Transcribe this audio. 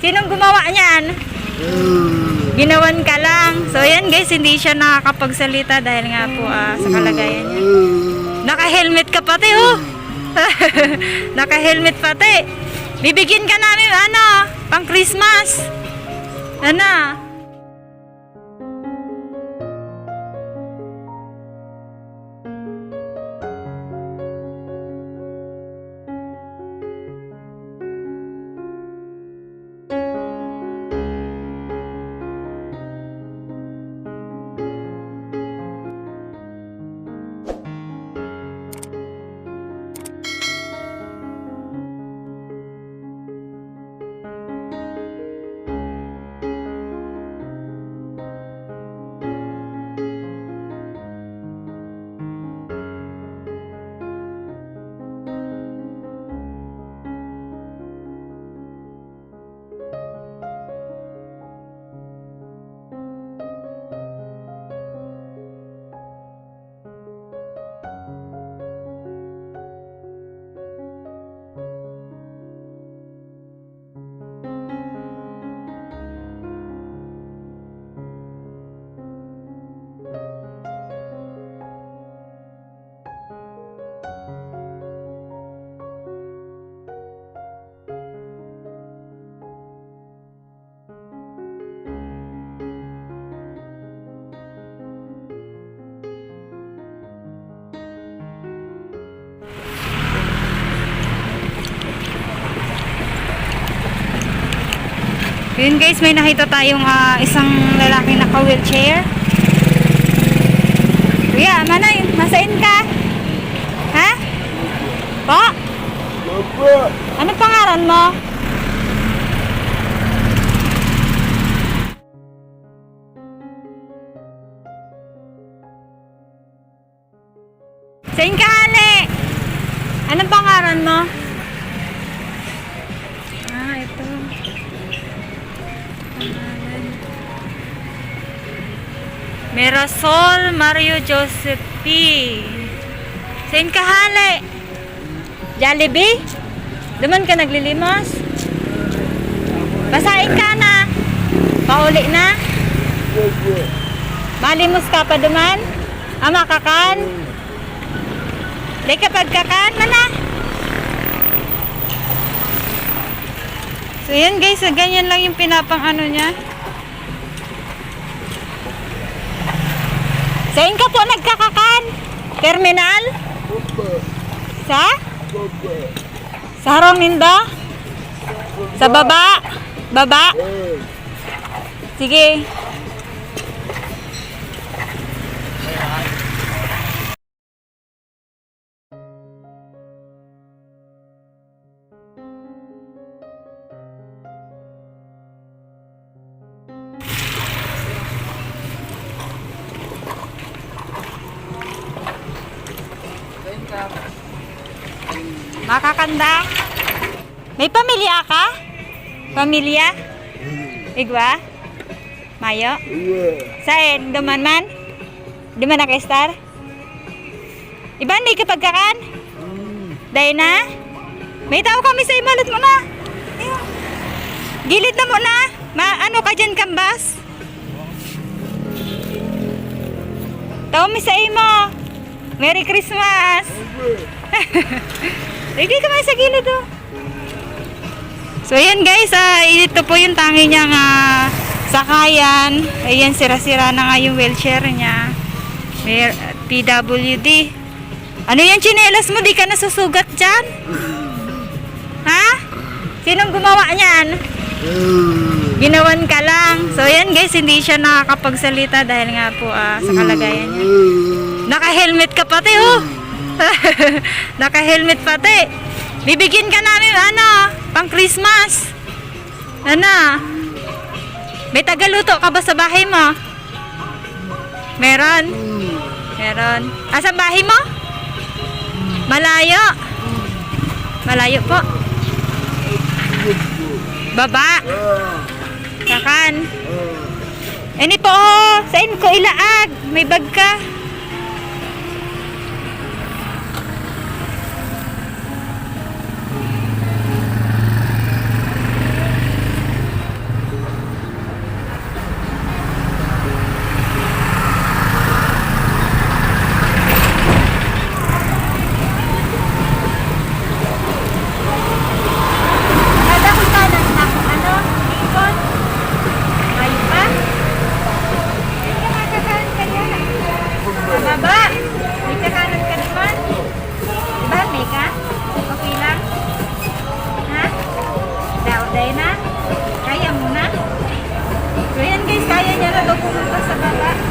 Sinong gumawa niyan? Ginawan ka lang. So yan guys, hindi siya nakakapagsalita dahil nga po sa kalagayan niya. Naka-helmet ka pati oh. Naka-helmet pati. Bibigyan ka namin pang Christmas. Ano? Yun guys, may nakita tayong isang lalaki naka-wheelchair. Kuya, Manay, masain ka? Ha? Po? Ano pangalan mo? Sain ka, hali? Anong pangalan mo? Ito. Mirasol Mario Joseph P. Sain ka, hali? Jollibee? Duman ka naglilimos? Basain ka na. Pauli na. Malimos ka pa duman? Ama kakan? Di ka pagkakan na na. So yan guys, ganyan lang yung pinapang niya. Saan ka po nagkakakan? Terminal? Sa? Sa harong ninda? Sa baba? Baba? Sige. Makakanda? May pamilya ka? Pamilya? Igwa? Mayo? Saan? Duman man? Duman na star? Iba hindi ka pagkakan? Dahil na? May tao kami sa imalot mo na. Gilid na mo na. Ano ka dyan, kambas? Tao mi sa imo. Merry Christmas. Hindi ka may sa gilid oh. So ayan guys, ito po yung tangi niyang sakayan. Ayan, sira-sira na nga yung wheelchair niya. May PWD. Ano yan, tsinelas mo? Di ka nasusugat dyan? Ha? Sinong gumawa niyan? Ginawan ka lang. So ayan guys, hindi siya nakakapagsalita dahil nga po sa kalagayan niya. Naka-helmet ka pati oh. Naka-helmet pati. Bibigyan ka namin pang Christmas. May tagaluto ka ba sa bahay mo? Meron? Meron. Sa bahay mo? Malayo? Malayo po. Baba. Kakan. Ini po, saan ko ilaag? May bag ka. Dahil na? Kaya mo na? So yan guys, kaya niya na daw pumunta sa baba.